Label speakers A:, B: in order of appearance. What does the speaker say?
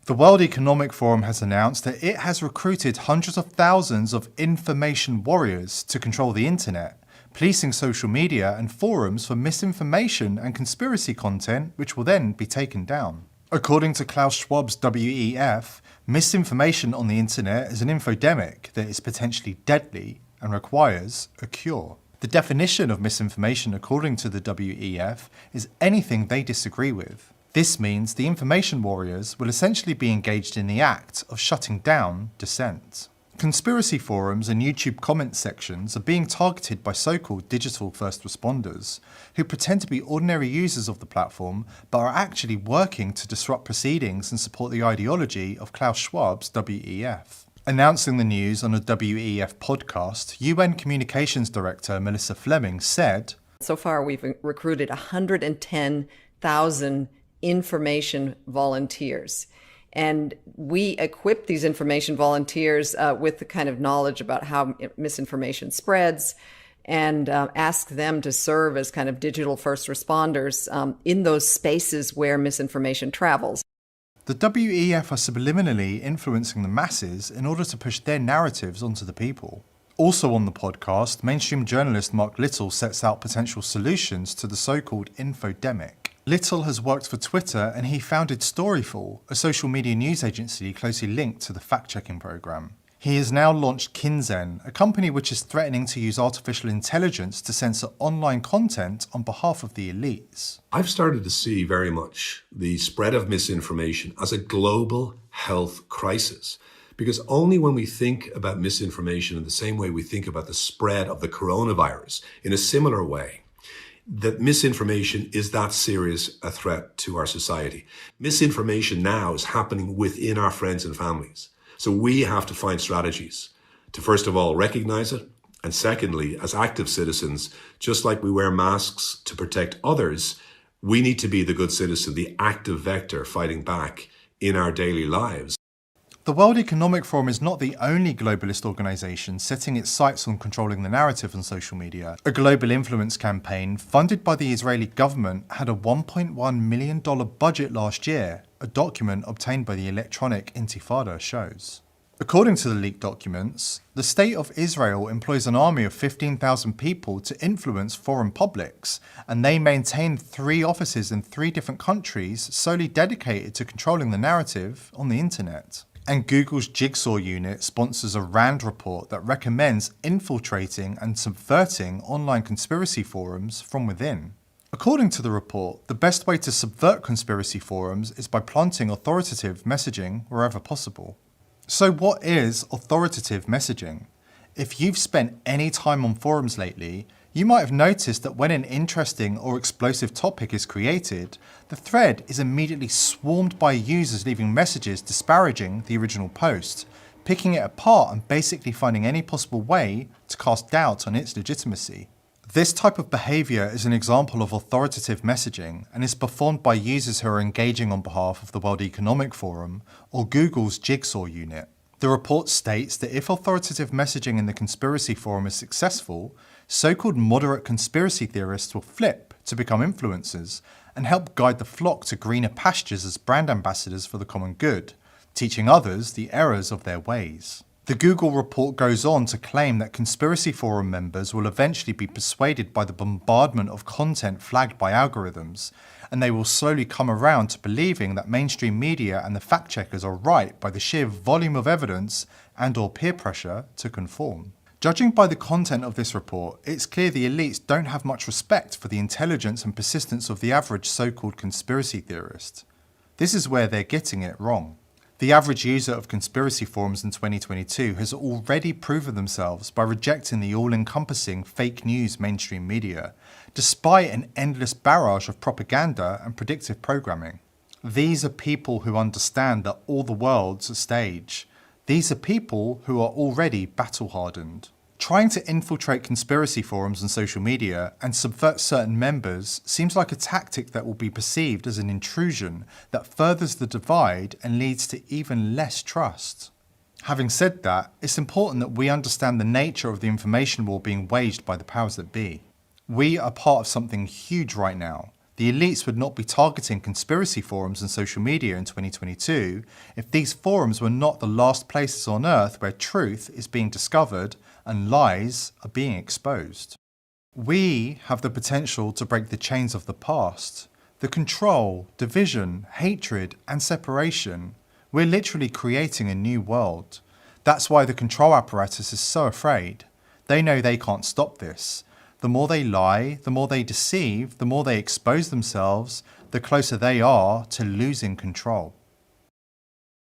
A: The World Economic Forum has announced that it has recruited hundreds of thousands of information warriors to control the internet, policing social media and forums for misinformation and conspiracy content, which will then be taken down. According to Klaus Schwab's WEF, misinformation on the internet is an infodemic that is potentially deadly and requires a cure. The definition of misinformation according to the WEF is anything they disagree with. This means the information warriors will essentially be engaged in the act of shutting down dissent. Conspiracy forums and YouTube comment sections are being targeted by so-called digital first responders, who pretend to be ordinary users of the platform but are actually working to disrupt proceedings and support the ideology of Klaus Schwab's WEF. Announcing the news on a WEF podcast, UN Communications Director Melissa Fleming said,
B: "So far we've recruited 110,000 information volunteers. And we equip these information volunteers with the kind of knowledge about how misinformation spreads and ask them to serve as kind of digital first responders in those spaces where misinformation travels."
A: The WEF are subliminally influencing the masses in order to push their narratives onto the people. Also on the podcast, mainstream journalist Mark Little sets out potential solutions to the so-called infodemic. Little has worked for Twitter and he founded Storyful, a social media news agency closely linked to the fact-checking program. He has now launched Kinzen, a company which is threatening to use artificial intelligence to censor online content on behalf of the elites.
C: I've started to see very much the spread of misinformation as a global health crisis, because only when we think about misinformation in the same way we think about the spread of the coronavirus in a similar way, that misinformation is that serious a threat to our society. Misinformation now is happening within our friends and families. So we have to find strategies to, first of all, recognize it. And secondly, as active citizens, just like we wear masks to protect others, we need to be the good citizen, the active vector fighting back in our daily lives.
A: The World Economic Forum is not the only globalist organisation setting its sights on controlling the narrative on social media. A global influence campaign funded by the Israeli government had a $1.1 million budget last year, a document obtained by the Electronic Intifada shows. According to the leaked documents, the State of Israel employs an army of 15,000 people to influence foreign publics, and they maintain 3 offices in 3 different countries solely dedicated to controlling the narrative on the internet. And Google's Jigsaw unit sponsors a RAND report that recommends infiltrating and subverting online conspiracy forums from within. According to the report, the best way to subvert conspiracy forums is by planting authoritative messaging wherever possible. So what is authoritative messaging? If you've spent any time on forums lately, you might have noticed that when an interesting or explosive topic is created, the thread is immediately swarmed by users leaving messages disparaging the original post, picking it apart and basically finding any possible way to cast doubt on its legitimacy. This type of behaviour is an example of authoritative messaging and is performed by users who are engaging on behalf of the World Economic Forum or Google's Jigsaw unit. The report states that if authoritative messaging in the conspiracy forum is successful, so-called moderate conspiracy theorists will flip to become influencers and help guide the flock to greener pastures as brand ambassadors for the common good, teaching others the errors of their ways. The Google report goes on to claim that conspiracy forum members will eventually be persuaded by the bombardment of content flagged by algorithms, and they will slowly come around to believing that mainstream media and the fact-checkers are right by the sheer volume of evidence and/or peer pressure to conform. Judging by the content of this report, it's clear the elites don't have much respect for the intelligence and persistence of the average so-called conspiracy theorist. This is where they're getting it wrong. The average user of conspiracy forums in 2022 has already proven themselves by rejecting the all-encompassing fake news mainstream media, despite an endless barrage of propaganda and predictive programming. These are people who understand that all the world's a stage. These are people who are already battle-hardened. Trying to infiltrate conspiracy forums on social media and subvert certain members seems like a tactic that will be perceived as an intrusion that furthers the divide and leads to even less trust. Having said that, it's important that we understand the nature of the information war being waged by the powers that be. We are part of something huge right now. The The elites would not be targeting conspiracy forums and social media in 2022 if these forums were not the last places on earth where truth is being discovered and lies are being exposed. We have the potential to break the chains of the past, the control, division, hatred, and separation. We're literally creating a new world. That's why the control apparatus is so afraid. They know they can't stop this. The more they lie, the more they deceive, the more they expose themselves, the closer they are to losing control.